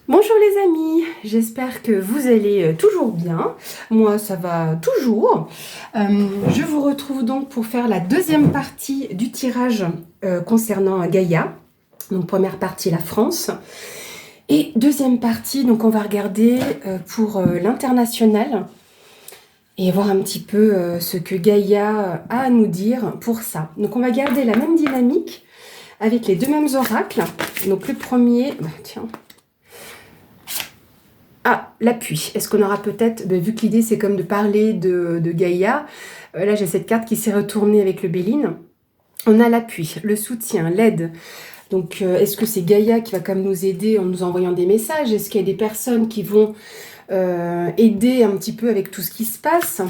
Bonjour les amis, j'espère que vous allez toujours bien. Moi ça va toujours. Je vous retrouve donc pour faire la deuxième partie du tirage concernant Gaïa. Donc première partie la France. Et deuxième partie, donc on va regarder pour l'international et voir un petit peu ce que Gaïa a à nous dire pour ça. Donc on va garder la même dynamique avec les deux mêmes oracles. Donc le premier, tiens. Ah, l'appui. Est-ce qu'on aura peut-être, vu que l'idée c'est comme de parler de Gaïa, là j'ai cette carte qui s'est retournée avec le Béline. On a l'appui, le soutien, l'aide. Donc est-ce que c'est Gaïa qui va quand même nous aider en nous envoyant des messages? Est-ce qu'il y a des personnes qui vont aider un petit peu avec tout ce qui se passe?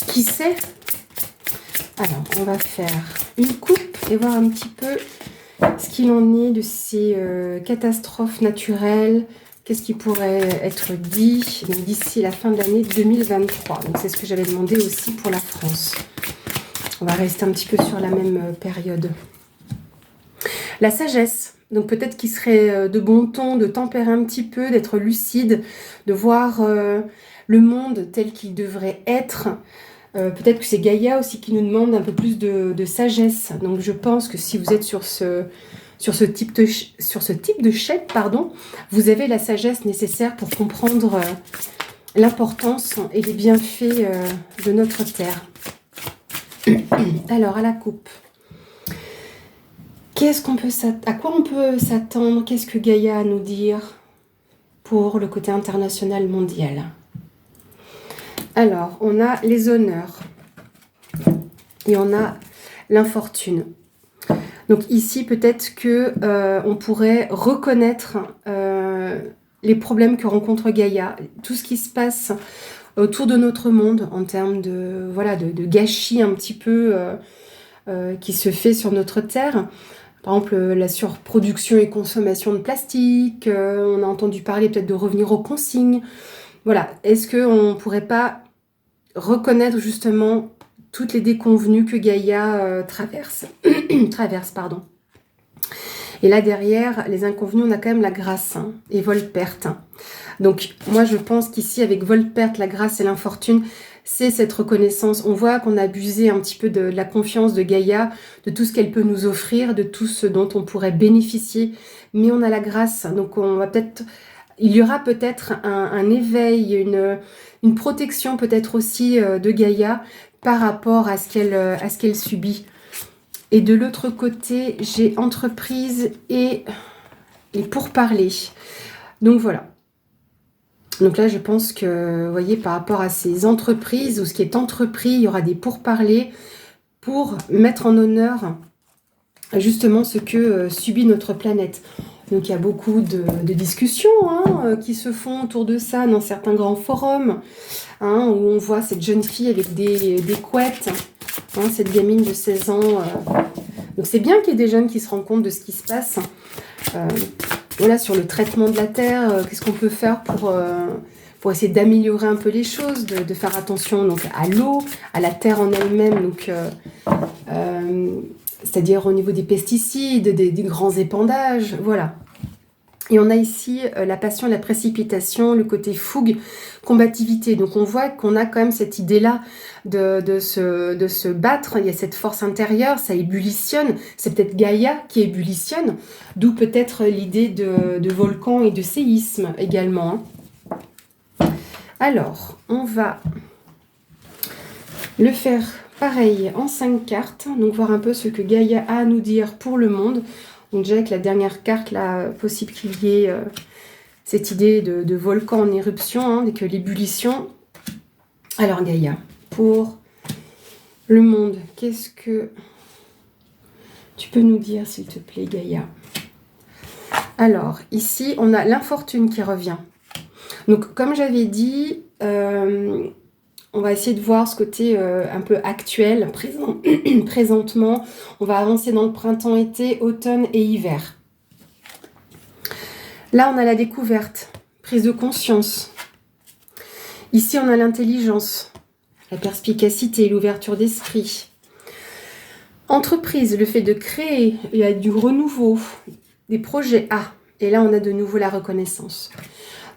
Qui sait? Alors, on va faire une coupe et voir un petit peu ce qu'il en est de ces catastrophes naturelles. Qu'est-ce qui pourrait être dit d'ici la fin de l'année 2023? Donc c'est ce que j'avais demandé aussi pour la France. On va rester un petit peu sur la même période. La sagesse. Donc peut-être qu'il serait de bon ton de tempérer un petit peu, d'être lucide, de voir le monde tel qu'il devrait être. Peut-être que c'est Gaïa aussi qui nous demande un peu plus de sagesse. Donc je pense que si vous êtes sur ce type de chaîne, vous avez la sagesse nécessaire pour comprendre l'importance et les bienfaits de notre terre. Alors, à la coupe. À quoi on peut s'attendre? Qu'est-ce que Gaïa a à nous dire pour le côté international mondial? Alors, on a les honneurs et on a l'infortune. Donc ici, peut-être que on pourrait reconnaître les problèmes que rencontre Gaïa, tout ce qui se passe autour de notre monde en termes de gâchis un petit peu qui se fait sur notre terre. Par exemple, la surproduction et consommation de plastique, on a entendu parler peut-être de revenir aux consignes. Voilà, est-ce qu'on ne pourrait pas reconnaître justement toutes les déconvenues que Gaïa traverse. Et là derrière, les inconvenus, on a quand même la grâce et Volperte. Donc moi je pense qu'ici avec Volperte, la grâce et l'infortune, c'est cette reconnaissance. On voit qu'on a abusé un petit peu de la confiance de Gaïa, de tout ce qu'elle peut nous offrir, de tout ce dont on pourrait bénéficier. Mais on a la grâce, donc il y aura peut-être un éveil, une protection peut-être aussi de Gaïa par rapport à ce qu'elle subit. Et de l'autre côté, j'ai entreprise et les pourparlers. Donc voilà. Donc là, je pense que, vous voyez, par rapport à ces entreprises ou ce qui est entrepris, il y aura des pourparlers pour mettre en honneur justement ce que subit notre planète. Donc il y a beaucoup de discussions qui se font autour de ça dans certains grands forums, où on voit cette jeune fille avec des couettes, cette gamine de 16 ans. Donc c'est bien qu'il y ait des jeunes qui se rendent compte de ce qui se passe. Voilà, sur le traitement de la terre, qu'est-ce qu'on peut faire pour essayer d'améliorer un peu les choses, de faire attention donc, à l'eau, à la terre en elle-même, donc c'est-à-dire au niveau des pesticides, des grands épandages, voilà. Et on a ici la passion, la précipitation, le côté fougue, combativité. Donc on voit qu'on a quand même cette idée-là de se battre. Il y a cette force intérieure, ça ébullitionne. C'est peut-être Gaïa qui ébullitionne, d'où peut-être l'idée de volcan et de séisme également. Alors, on va le faire pareil en 5 cartes. Donc voir un peu ce que Gaïa a à nous dire pour le monde. Donc déjà avec la dernière carte, là, possible qu'il y ait cette idée de volcan en éruption, avec l'ébullition. Alors Gaïa, pour le monde, qu'est-ce que tu peux nous dire, s'il te plaît, Gaïa? Alors, ici, on a l'infortune qui revient. Donc, comme j'avais dit, on va essayer de voir ce côté un peu actuel, présentement. On va avancer dans le printemps-été, automne et hiver. Là, on a la découverte, prise de conscience. Ici, on a l'intelligence, la perspicacité, l'ouverture d'esprit. Entreprise, le fait de créer, il y a du renouveau, des projets A. Et là, on a de nouveau la reconnaissance.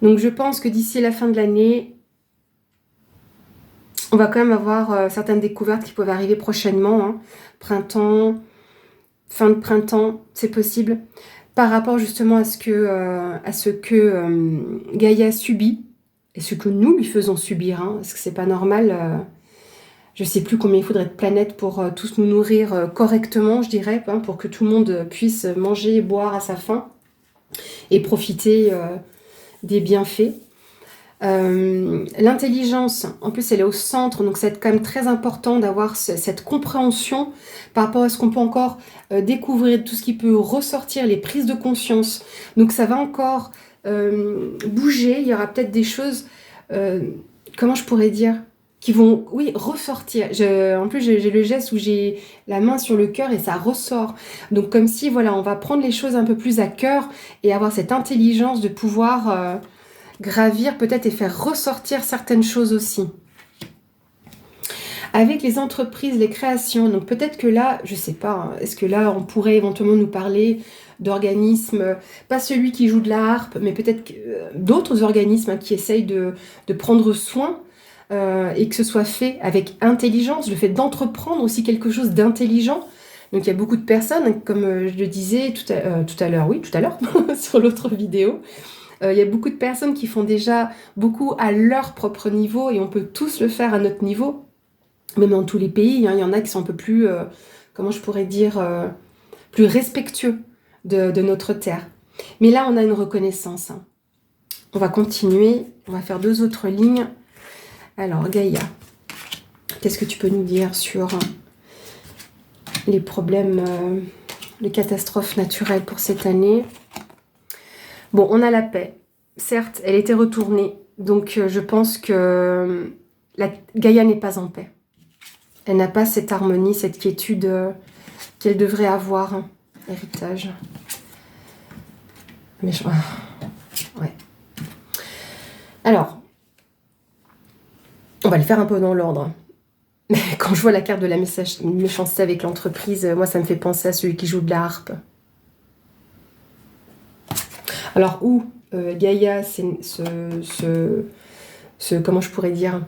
Donc, je pense que d'ici la fin de l'année, on va quand même avoir certaines découvertes qui peuvent arriver prochainement. Hein. Printemps, fin de printemps, c'est possible. Par rapport justement à ce que Gaïa subit et ce que nous lui faisons subir. Hein, parce que c'est pas normal. Je sais plus combien il faudrait de planètes pour tous nous nourrir correctement, je dirais, hein, pour que tout le monde puisse manger et boire à sa faim et profiter des bienfaits. L'intelligence, en plus elle est au centre, donc c'est quand même très important d'avoir cette compréhension par rapport à ce qu'on peut encore découvrir, tout ce qui peut ressortir, les prises de conscience. Donc ça va encore bouger, il y aura peut-être des choses, comment je pourrais dire, qui vont, oui, ressortir. En plus j'ai le geste où j'ai la main sur le cœur et ça ressort. Donc comme si, voilà, on va prendre les choses un peu plus à cœur et avoir cette intelligence de pouvoir gravir peut-être et faire ressortir certaines choses aussi. Avec les entreprises, les créations, donc peut-être que là, je sais pas, hein, est-ce que là on pourrait éventuellement nous parler d'organismes, pas celui qui joue de la harpe, mais peut-être d'autres organismes hein, qui essayent de prendre soin et que ce soit fait avec intelligence, le fait d'entreprendre aussi quelque chose d'intelligent. Donc il y a beaucoup de personnes, comme je le disais tout à l'heure, sur l'autre vidéo, il y a beaucoup de personnes qui font déjà beaucoup à leur propre niveau et on peut tous le faire à notre niveau. Même dans tous les pays, hein, il y en a qui sont un peu plus, comment je pourrais dire, plus respectueux de notre terre. Mais là, on a une reconnaissance. Hein. On va continuer, on va faire 2 autres lignes. Alors, Gaïa, qu'est-ce que tu peux nous dire sur les problèmes, les catastrophes naturelles pour cette année ? Bon, on a la paix. Certes, elle était retournée. Donc, je pense que la Gaïa n'est pas en paix. Elle n'a pas cette harmonie, cette quiétude qu'elle devrait avoir. Hein. Héritage. Mais ouais. Alors, on va le faire un peu dans l'ordre. Mais quand je vois la carte de la méchanceté avec l'entreprise, moi, ça me fait penser à celui qui joue de la harpe. Alors, où Gaïa, c'est comment je pourrais dire,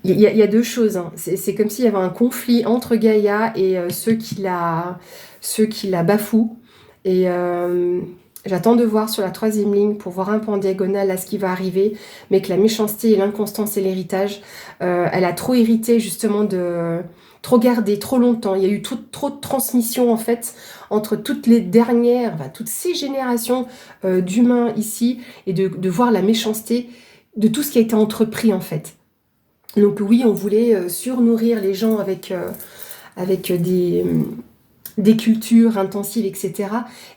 il y a 2 choses. Hein. C'est comme s'il y avait un conflit entre Gaïa et ceux qui la bafouent. Et j'attends de voir sur la 3e ligne pour voir un peu en diagonale à ce qui va arriver. Mais que la méchanceté et l'inconstance et l'héritage, elle a trop hérité justement de... trop gardé, trop longtemps. Il y a eu trop de transmission en fait entre toutes les dernières, enfin, toutes ces générations d'humains ici et de voir la méchanceté de tout ce qui a été entrepris en fait. Donc oui, on voulait surnourrir les gens avec des cultures intensives, etc.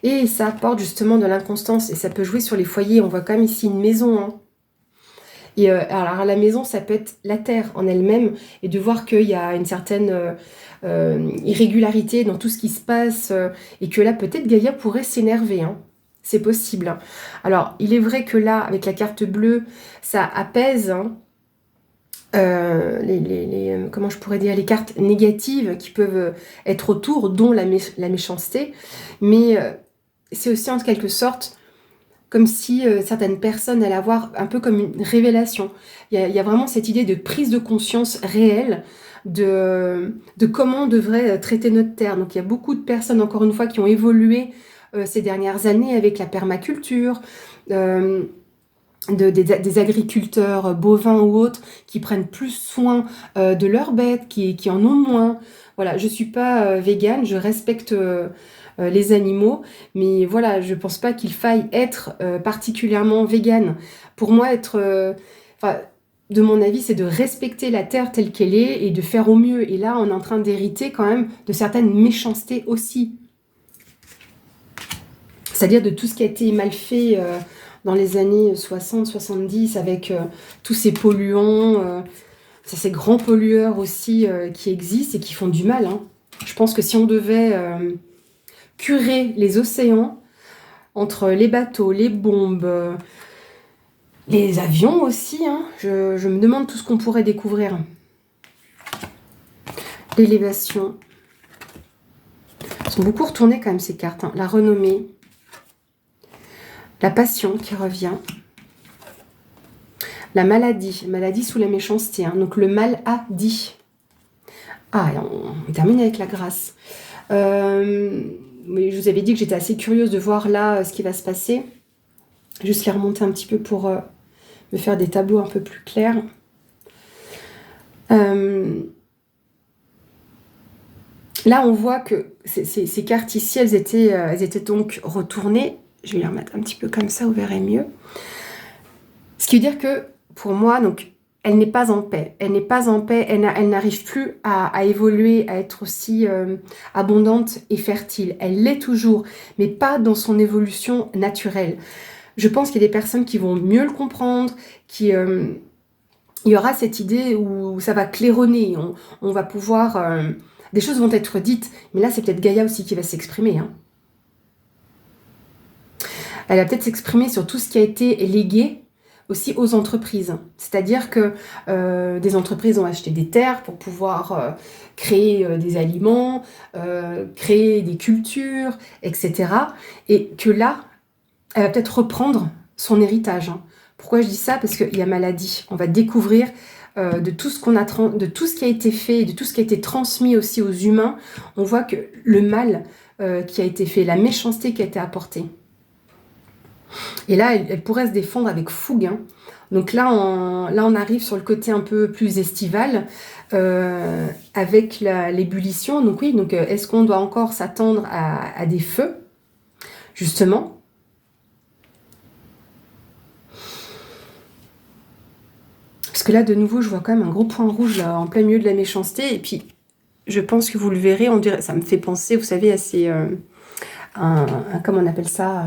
Et ça apporte justement de l'inconstance et ça peut jouer sur les foyers. On voit quand même ici une maison. Hein. Et alors la maison, ça peut être la terre en elle-même et de voir qu'il y a une certaine irrégularité dans tout ce qui se passe et que là, peut-être Gaïa pourrait s'énerver. Hein. C'est possible. Hein. Alors, il est vrai que là, avec la carte bleue, ça apaise... Hein. Comment je pourrais dire, les cartes négatives qui peuvent être autour, dont la méchanceté, mais c'est aussi en quelque sorte comme si certaines personnes allaient avoir un peu comme une révélation. Il y a vraiment cette idée de prise de conscience réelle de comment on devrait traiter notre terre. Donc il y a beaucoup de personnes, encore une fois, qui ont évolué ces dernières années avec la permaculture, des agriculteurs bovins ou autres qui prennent plus soin de leurs bêtes, qui en ont moins. Voilà, je suis pas végane, je respecte les animaux, mais voilà, je pense pas qu'il faille être particulièrement végane. Pour moi, de mon avis, c'est de respecter la terre telle qu'elle est et de faire au mieux. Et là, on est en train d'hériter quand même de certaines méchancetés aussi. C'est-à-dire de tout ce qui a été mal fait dans les années 60-70 avec tous ces polluants, ces grands pollueurs aussi qui existent et qui font du mal. Hein. Je pense que si on devait curer les océans, entre les bateaux, les bombes, les avions aussi, hein, je me demande tout ce qu'on pourrait découvrir. L'élévation. sont beaucoup retournées quand même ces cartes. Hein. La renommée, la passion qui revient, la maladie sous la méchanceté. Hein. Donc le mal a dit. Ah, et on termine avec la grâce. Oui, je vous avais dit que j'étais assez curieuse de voir là ce qui va se passer. Juste les remonter un petit peu pour me faire des tableaux un peu plus clairs. Là, on voit que ces cartes ici, elles étaient donc retournées. Je vais les remettre un petit peu comme ça, vous verrez mieux. Ce qui veut dire que, pour moi, donc, elle n'est pas en paix. Elle n'est pas en paix, elle n'arrive plus à évoluer, à être aussi abondante et fertile. Elle l'est toujours, mais pas dans son évolution naturelle. Je pense qu'il y a des personnes qui vont mieux le comprendre, il y aura cette idée où ça va claironner, on va pouvoir... des choses vont être dites, mais là c'est peut-être Gaïa aussi qui va s'exprimer. Hein. Elle va peut-être s'exprimer sur tout ce qui a été légué aussi aux entreprises. C'est-à-dire que des entreprises ont acheté des terres pour pouvoir créer des aliments, créer des cultures, etc. Et que là, elle va peut-être reprendre son héritage. Hein. Pourquoi je dis ça? Parce qu'il y a maladie. On va découvrir de tout ce de tout ce qui a été fait, de tout ce qui a été transmis aussi aux humains. On voit que le mal qui a été fait, la méchanceté qui a été apportée. Et là, elle pourrait se défendre avec fougue. Hein. Donc là, on arrive sur le côté un peu plus estival avec l'ébullition. Donc oui, donc est-ce qu'on doit encore s'attendre à des feux, justement? Parce que là, de nouveau, je vois quand même un gros point rouge là, en plein milieu de la méchanceté. Et puis, je pense que vous le verrez, on dirait, ça me fait penser, vous savez, à ces... comment on appelle ça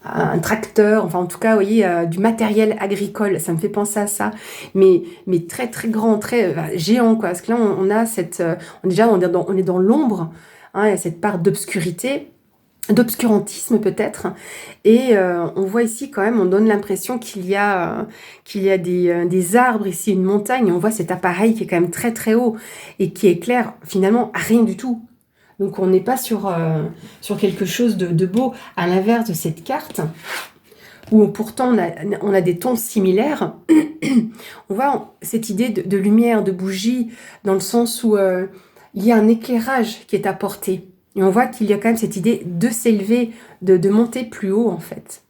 un tracteur, enfin en tout cas, vous voyez, du matériel agricole, ça me fait penser à ça, mais très très grand, très géant, quoi. Parce que là, on a cette... on est dans l'ombre, hein, il y a cette part d'obscurité, d'obscurantisme peut-être, et on voit ici quand même, on donne l'impression qu'il y a des arbres ici, une montagne, on voit cet appareil qui est quand même très très haut, et qui éclaire finalement rien du tout. Donc on n'est pas sur quelque chose de beau, à l'inverse de cette carte, où pourtant on a des tons similaires. On voit cette idée de lumière, de bougie, dans le sens où il y a un éclairage qui est apporté. Et on voit qu'il y a quand même cette idée de s'élever, de monter plus haut en fait.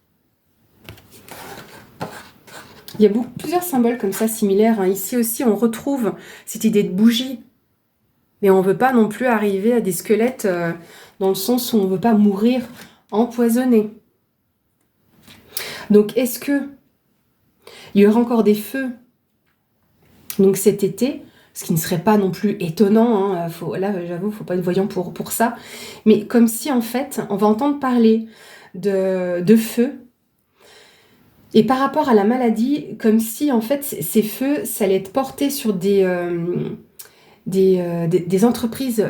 Il y a plusieurs symboles comme ça similaires. Hein. Ici aussi on retrouve cette idée de bougie. Mais on ne veut pas non plus arriver à des squelettes dans le sens où on ne veut pas mourir empoisonné. Donc, est-ce que il y aura encore des feux donc cet été, ce qui ne serait pas non plus étonnant, hein, là, j'avoue, il ne faut pas être voyant pour ça, mais comme si, en fait, on va entendre parler de feux, et par rapport à la maladie, comme si, en fait, ces feux, ça allait être porté sur des entreprises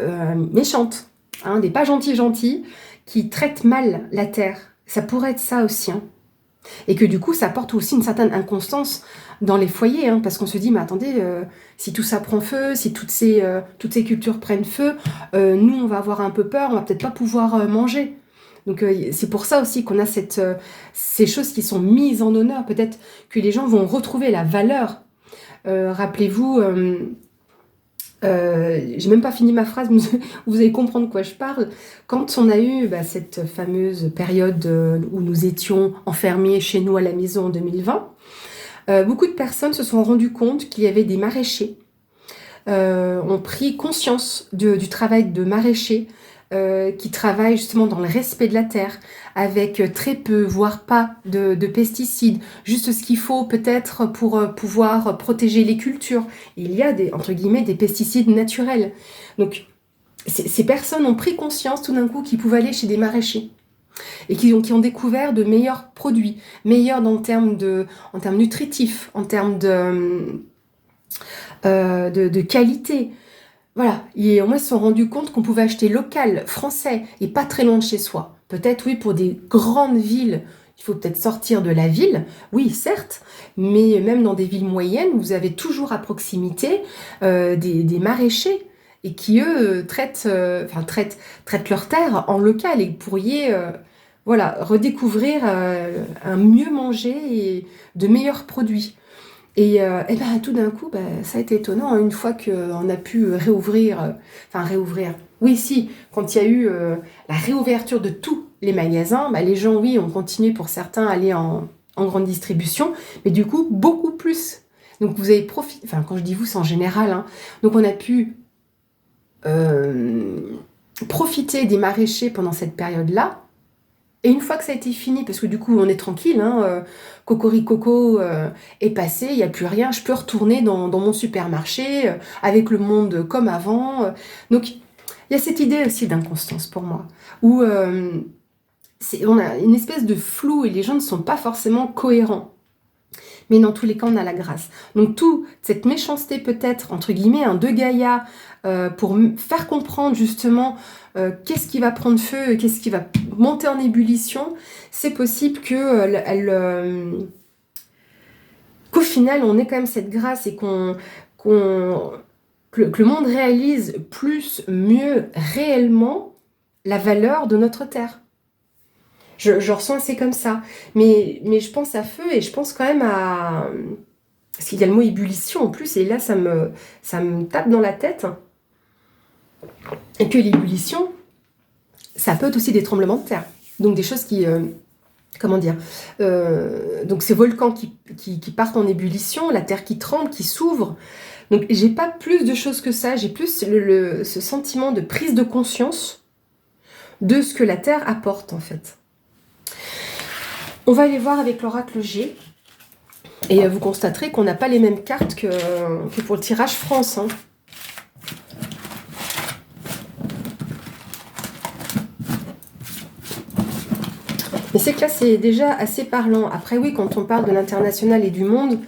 méchantes, hein, des pas gentils, qui traitent mal la terre. Ça pourrait être ça aussi. Hein. Et que du coup, ça apporte aussi une certaine inconstance dans les foyers, hein, parce qu'on se dit, mais attendez, si tout ça prend feu, si toutes ces cultures prennent feu, nous, on va avoir un peu peur, on va peut-être pas pouvoir manger. Donc c'est pour ça aussi qu'on a ces choses qui sont mises en honneur. Peut-être que les gens vont retrouver la valeur. Rappelez-vous... j'ai même pas fini ma phrase, mais vous allez comprendre de quoi je parle. Quand on a eu cette fameuse période où nous étions enfermés chez nous à la maison en 2020, beaucoup de personnes se sont rendues compte qu'il y avait des maraîchers, ont pris conscience du travail de maraîchers, qui travaillent justement dans le respect de la terre, avec très peu, voire pas de pesticides, juste ce qu'il faut peut-être pour pouvoir protéger les cultures. Il y a entre guillemets des pesticides naturels. Donc ces personnes ont pris conscience tout d'un coup qu'ils pouvaient aller chez des maraîchers et qui ont découvert de meilleurs produits, meilleurs en termes nutritifs, en termes de qualité. Voilà, et au moins ils se sont rendus compte qu'on pouvait acheter local, français, et pas très loin de chez soi. Peut-être, oui, pour des grandes villes, il faut peut-être sortir de la ville, oui, certes, mais même dans des villes moyennes, vous avez toujours à proximité des maraîchers. et qui, eux, traitent leur terre en local. Et vous pourriez voilà, redécouvrir un mieux manger et de meilleurs produits. Et ben, tout d'un coup, ben, ça a été étonnant, hein, une fois qu'on a pu réouvrir. Oui, si, quand il y a eu la réouverture de tous les magasins, ben, les gens, oui, ont continué pour certains à aller en grande distribution, mais du coup, beaucoup plus. Donc vous avez profité, enfin quand je dis vous, c'est en général, hein. Donc on a pu euh, profiter des maraîchers pendant cette période-là. Et une fois que ça a été fini, parce que du coup on est tranquille, hein, Cocoricoco est passé, il n'y a plus rien, je peux retourner dans mon supermarché avec le monde comme avant. Donc il y a cette idée aussi d'inconstance pour moi, où on a une espèce de flou et les gens ne sont pas forcément cohérents. Mais dans tous les cas, on a la grâce. Donc toute cette méchanceté peut-être, entre guillemets, hein, de Gaïa, pour faire comprendre justement qu'est-ce qui va prendre feu, qu'est-ce qui va monter en ébullition, c'est possible qu'au final, on ait quand même cette grâce et que le monde réalise plus, mieux, réellement la valeur de notre terre. Je ressens assez comme ça. Mais je pense à feu et je pense quand même à... Parce qu'il y a le mot ébullition en plus, et là, ça me tape dans la tête. Et que l'ébullition, ça peut être aussi des tremblements de terre. Donc des choses qui... comment dire donc ces volcans qui partent en ébullition, la terre qui tremble, qui s'ouvre. Donc j'ai pas plus de choses que ça, j'ai plus ce sentiment de prise de conscience de ce que la terre apporte en fait. On va aller voir avec l'oracle G. Et vous constaterez qu'on n'a pas les mêmes cartes que pour le tirage France. Hein. Mais c'est que là, c'est déjà assez parlant. Après, oui, quand on parle de l'international et du monde,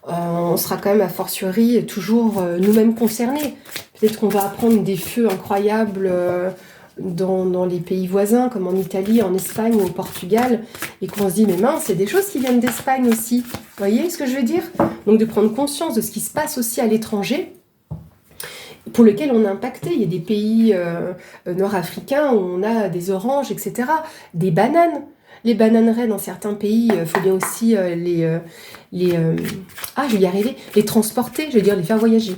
on sera quand même a fortiori toujours nous-mêmes concernés. Peut-être qu'on va apprendre des feux incroyables dans les pays voisins, comme en Italie, en Espagne ou au Portugal, et qu'on se dit, mais mince, c'est des choses qui viennent d'Espagne aussi. Vous voyez ce que je veux dire? Donc de prendre conscience de ce qui se passe aussi à l'étranger, pour lequel on est impacté. Il y a des pays nord-africains où on a des oranges, etc. Des bananes. Les bananeraies dans certains pays, il faut bien aussi je vais y arriver, les transporter, je veux dire les faire voyager.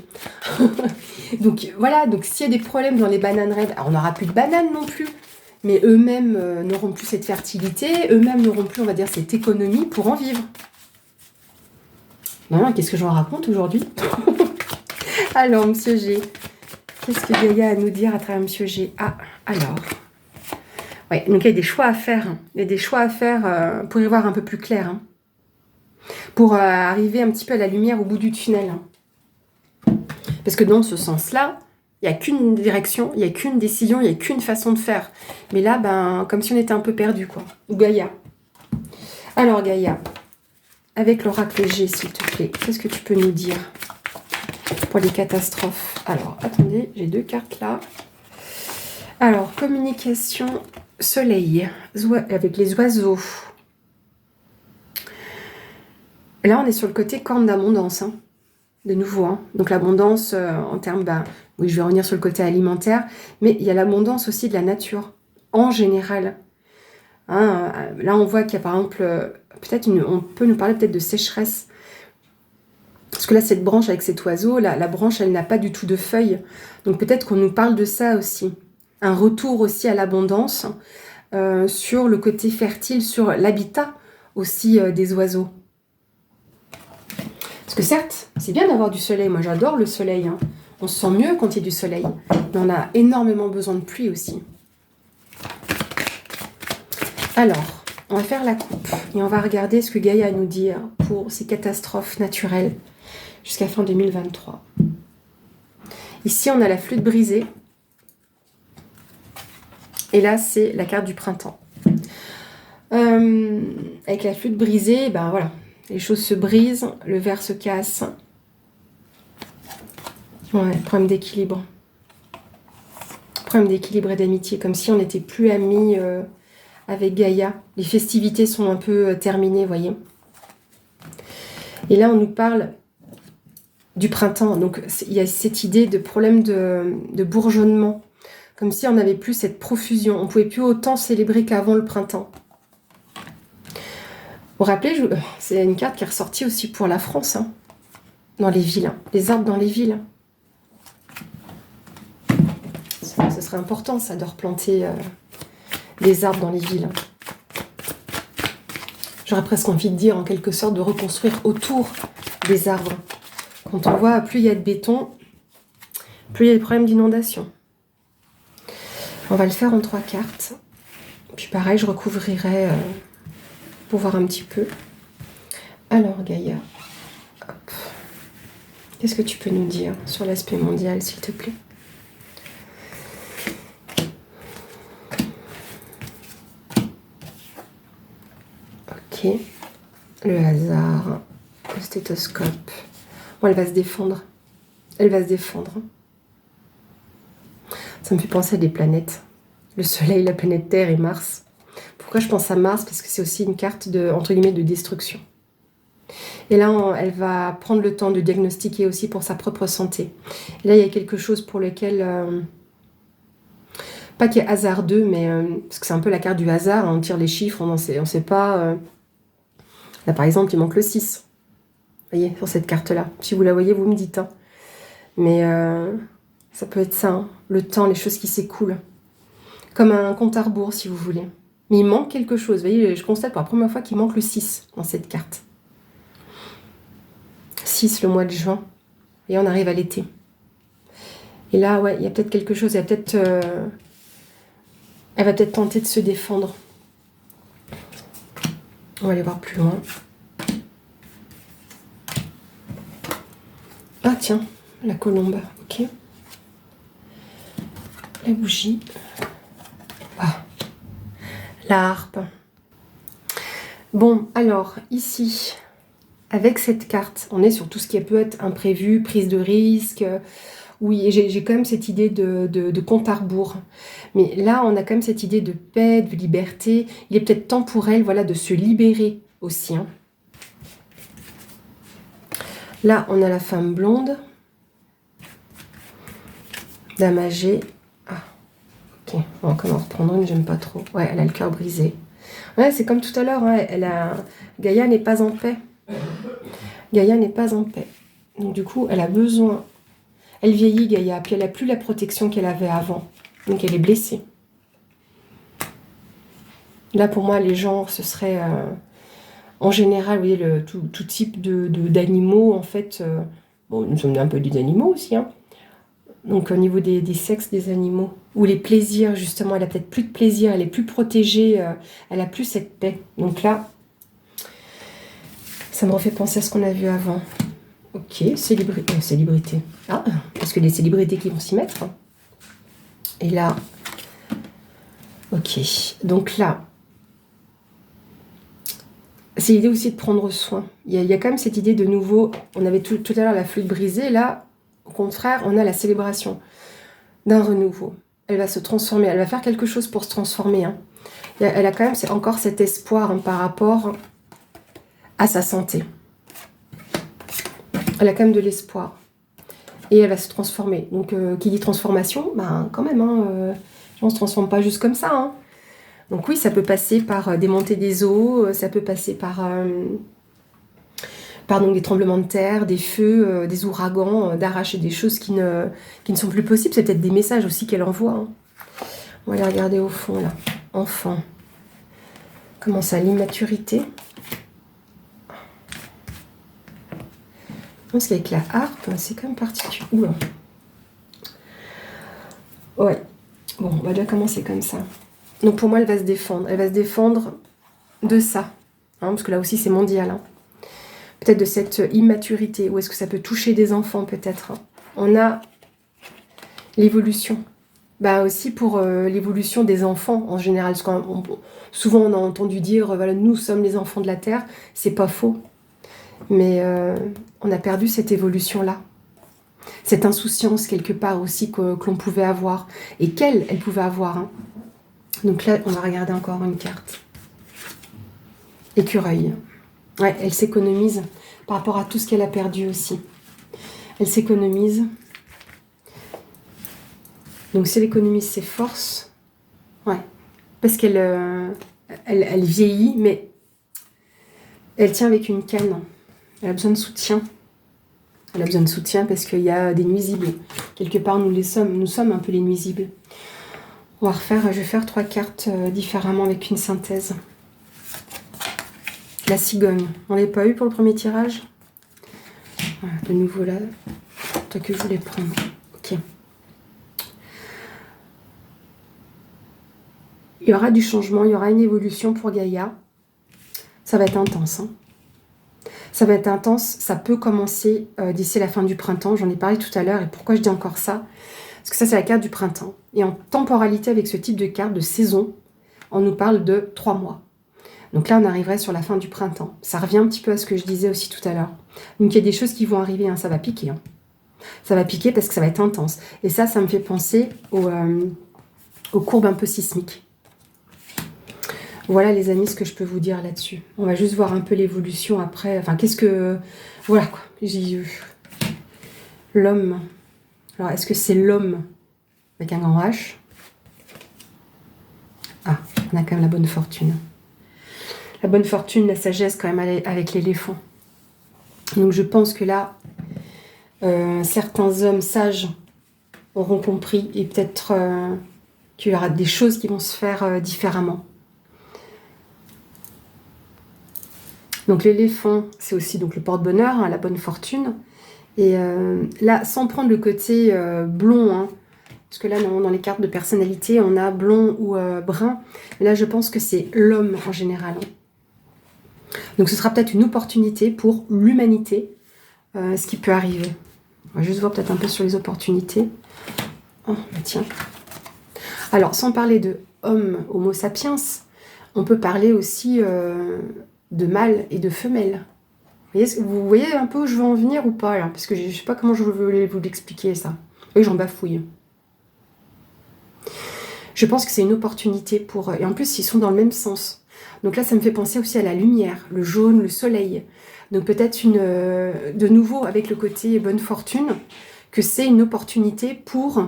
Donc voilà, donc s'il y a des problèmes dans les bananeraies, on n'aura plus de bananes non plus. Mais eux-mêmes n'auront plus cette fertilité, eux-mêmes n'auront plus, on va dire, cette économie pour en vivre. Non, qu'est-ce que je vous raconte aujourd'hui? Alors, Monsieur G, qu'est-ce que Gaïa a à nous dire à travers Monsieur G? Ah, alors... Ouais, donc il y a des choix à faire. Il y a des choix à faire pour y voir un peu plus clair. Hein. Pour arriver un petit peu à la lumière au bout du tunnel. Hein. Parce que dans ce sens-là, il n'y a qu'une direction, il n'y a qu'une décision, il n'y a qu'une façon de faire. Mais là, ben, comme si on était un peu perdu, quoi. Ou Gaïa. Alors, Gaïa, avec l'oracle G, s'il te plaît, qu'est-ce que tu peux nous dire pour les catastrophes? Alors, attendez, j'ai 2 cartes là. Alors, communication... Soleil, avec les oiseaux. Là, on est sur le côté corne d'abondance, hein, de nouveau. Hein. Donc l'abondance en termes, oui, je vais revenir sur le côté alimentaire, mais il y a l'abondance aussi de la nature, en général. Hein, là, on voit qu'il y a par exemple, on peut nous parler peut-être de sécheresse. Parce que là, cette branche avec cet oiseau, la branche, elle n'a pas du tout de feuilles. Donc peut-être qu'on nous parle de ça aussi. Un retour aussi à l'abondance sur le côté fertile, sur l'habitat aussi des oiseaux. Parce que certes, c'est bien d'avoir du soleil. Moi, j'adore le soleil. Hein. On se sent mieux quand il y a du soleil. Mais on a énormément besoin de pluie aussi. Alors, on va faire la coupe. Et on va regarder ce que Gaïa a à nous dire pour ces catastrophes naturelles jusqu'à fin 2023. Ici, on a la flûte brisée. Et là, c'est la carte du printemps. Avec la flûte brisée, ben voilà, les choses se brisent, le verre se casse. Ouais, problème d'équilibre. Problème d'équilibre et d'amitié, comme si on n'était plus amis avec Gaïa. Les festivités sont un peu terminées, vous voyez. Et là, on nous parle du printemps. Donc il y a cette idée de problème de bourgeonnement. Comme si on n'avait plus cette profusion. On ne pouvait plus autant célébrer qu'avant le printemps. Vous vous rappelez, c'est une carte qui est ressortie aussi pour la France, hein, dans les villes. Hein, les arbres dans les villes. Ce serait important, ça, de replanter des arbres dans les villes. J'aurais presque envie de dire, en quelque sorte, de reconstruire autour des arbres. Quand on voit, plus il y a de béton, plus il y a des problèmes d'inondation. On va le faire en 3 cartes. Puis pareil, je recouvrirai pour voir un petit peu. Alors, Gaïa, qu'est-ce que tu peux nous dire sur l'aspect mondial, s'il te plaît? Ok. Le hasard, le stéthoscope. Bon, elle va se défendre. Elle va se défendre. Ça me fait penser à des planètes. Le Soleil, la planète Terre et Mars. Pourquoi je pense à Mars? Parce que c'est aussi une carte de, entre guillemets, de destruction. Et là, elle va prendre le temps de diagnostiquer aussi pour sa propre santé. Et là, il y a quelque chose pour lequel... pas qu'il y ait hasardeux, mais... parce que c'est un peu la carte du hasard. Hein, on tire les chiffres, on sait pas... Là, par exemple, il manque le 6. Vous voyez, sur cette carte-là. Si vous la voyez, vous me dites. Hein. Mais ça peut être ça. Hein. Le temps, les choses qui s'écoulent. Comme un compte à rebours, si vous voulez. Mais il manque quelque chose. Vous voyez, je constate pour la première fois qu'il manque le 6 dans cette carte. 6 le mois de juin. Et on arrive à l'été. Et là, ouais, il y a peut-être quelque chose. Elle va peut-être tenter de se défendre. On va aller voir plus loin. Ah tiens, la colombe. Ok. La bougie. Ah. La harpe. Bon, alors, ici, avec cette carte, on est sur tout ce qui peut être imprévu, prise de risque. Oui, j'ai quand même cette idée de compte à rebours. Mais là, on a quand même cette idée de paix, de liberté. Il est peut-être temps pour elle, voilà, de se libérer aussi. Hein. Là, on a la femme blonde. Dame âgée. Ah, ok. On va quand même en reprendre une, j'aime pas trop. Ouais, elle a le cœur brisé. Ouais, c'est comme tout à l'heure. Hein, Gaïa n'est pas en paix. Gaïa n'est pas en paix. Donc du coup, elle a besoin... Elle vieillit, Gaïa, puis elle n'a plus la protection qu'elle avait avant. Donc elle est blessée. Là, pour moi, les genres, ce serait... en général, vous voyez, tout type d'animaux, en fait... bon, nous sommes un peu des animaux aussi, hein. Donc au niveau des sexes des animaux. Ou les plaisirs, justement, elle a peut-être plus de plaisir, elle est plus protégée, elle a plus cette paix. Donc là, ça me refait penser à ce qu'on a vu avant. Ok, célébrité. Ah, parce que les célébrités qui vont s'y mettre. Et là, ok. Donc là, c'est l'idée aussi de prendre soin. Il y a quand même cette idée de nouveau. On avait tout à l'heure la flûte brisée. Là, au contraire, on a la célébration d'un renouveau. Elle va se transformer. Elle va faire quelque chose pour se transformer. Hein. Elle a quand même encore cet espoir hein, par rapport à sa santé. Elle a quand même de l'espoir. Et elle va se transformer. Donc, qui dit transformation, ben, quand même, hein, on ne se transforme pas juste comme ça. Hein. Donc oui, ça peut passer par des montées des eaux, ça peut passer par donc, des tremblements de terre, des feux, des ouragans, d'arracher des choses qui ne sont plus possibles. C'est peut-être des messages aussi qu'elle envoie. Hein. On va aller regarder au fond, là. Enfant. Comment ça, l'immaturité? Parce qu'avec la harpe, c'est quand même particulier. Oula. Ouais. Bon, on va déjà commencer comme ça. Donc pour moi, elle va se défendre. Elle va se défendre de ça. Hein, parce que là aussi, c'est mondial. Hein. Peut-être de cette immaturité. Ou est-ce que ça peut toucher des enfants, peut-être. Hein. On a l'évolution. Bah aussi pour l'évolution des enfants, en général. Parce souvent, on a entendu dire, voilà, nous sommes les enfants de la Terre. C'est pas faux. Mais on a perdu cette évolution-là. Cette insouciance, quelque part aussi, que l'on pouvait avoir. Et qu'elle pouvait avoir. Hein. Donc là, on va regarder encore une carte. Écureuil. Ouais, elle s'économise par rapport à tout ce qu'elle a perdu aussi. Elle s'économise. Donc si elle économise ses forces, ouais, parce qu'elle elle vieillit, mais elle tient avec une canne. Elle a besoin de soutien. Elle a besoin de soutien parce qu'il y a des nuisibles. Quelque part, nous sommes un peu les nuisibles. On va refaire, je vais faire 3 cartes différemment avec une synthèse. La cigogne, on ne l'a pas eu pour le premier tirage. Voilà, de nouveau là, toi que je voulais prendre. Ok. Il y aura du changement, il y aura une évolution pour Gaïa. Ça va être intense. Hein. Ça va être intense, ça peut commencer d'ici la fin du printemps. J'en ai parlé tout à l'heure. Et pourquoi je dis encore ça? Parce que ça, c'est la carte du printemps. Et en temporalité, avec ce type de carte de saison, on nous parle de 3 mois. Donc là, on arriverait sur la fin du printemps. Ça revient un petit peu à ce que je disais aussi tout à l'heure. Donc il y a des choses qui vont arriver, hein, ça va piquer. Hein. Ça va piquer parce que ça va être intense. Et ça me fait penser aux courbes un peu sismiques. Voilà les amis, ce que je peux vous dire là-dessus. On va juste voir un peu l'évolution après. Enfin, qu'est-ce que... Voilà quoi. L'homme. Alors, est-ce que c'est l'homme avec un grand H? Ah, on a quand même la bonne fortune. La bonne fortune, la sagesse quand même avec l'éléphant. Donc je pense que là, certains hommes sages auront compris et peut-être qu'il y aura des choses qui vont se faire différemment. Donc l'éléphant, c'est aussi donc le porte-bonheur, hein, la bonne fortune. Et là, sans prendre le côté blond, hein, parce que là, dans les cartes de personnalité, on a blond ou brun. Mais là, je pense que c'est l'homme en général. Donc ce sera peut-être une opportunité pour l'humanité, ce qui peut arriver. On va juste voir peut-être un peu sur les opportunités. Oh, bah tiens. Alors, sans parler de homme, homo sapiens, on peut parler aussi de mâle et de femelle. Vous voyez un peu où je veux en venir ou pas là? Parce que je ne sais pas comment je veux vous l'expliquer ça. Et j'en bafouille. Je pense que c'est une opportunité pour... Et en plus, ils sont dans le même sens. Donc là, ça me fait penser aussi à la lumière, le jaune, le soleil. Donc peut-être de nouveau avec le côté bonne fortune, que c'est une opportunité pour,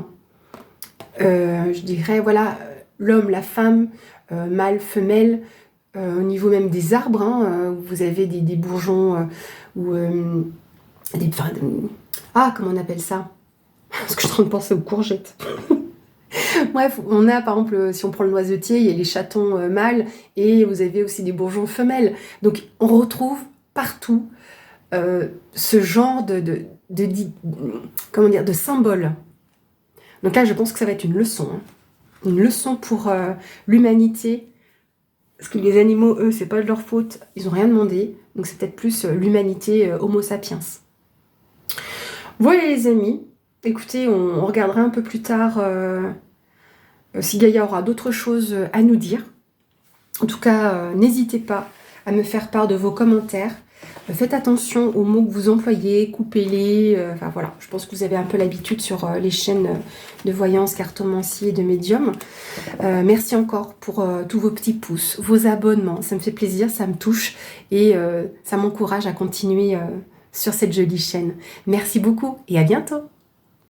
je dirais, voilà, l'homme, la femme, mâle, femelle, au niveau même des arbres, hein, vous avez des bourgeons ou comment on appelle ça? Parce que je suis en train de penser aux courgettes. Bref, on a par exemple, si on prend le noisetier, il y a les chatons mâles et vous avez aussi des bourgeons femelles. Donc on retrouve partout ce genre de symbole. Donc là, je pense que ça va être une leçon. Hein. Une leçon pour l'humanité. Parce que les animaux, eux, c'est pas de leur faute. Ils n'ont rien demandé. Donc c'est peut-être plus l'humanité homo sapiens. Voilà les amis. Écoutez, on regardera un peu plus tard si Gaïa aura d'autres choses à nous dire. En tout cas, n'hésitez pas à me faire part de vos commentaires. Faites attention aux mots que vous employez, coupez-les. Enfin voilà, je pense que vous avez un peu l'habitude sur les chaînes de voyance, cartomancie et de médium. Merci encore pour tous vos petits pouces, vos abonnements. Ça me fait plaisir, ça me touche et ça m'encourage à continuer sur cette jolie chaîne. Merci beaucoup et à bientôt.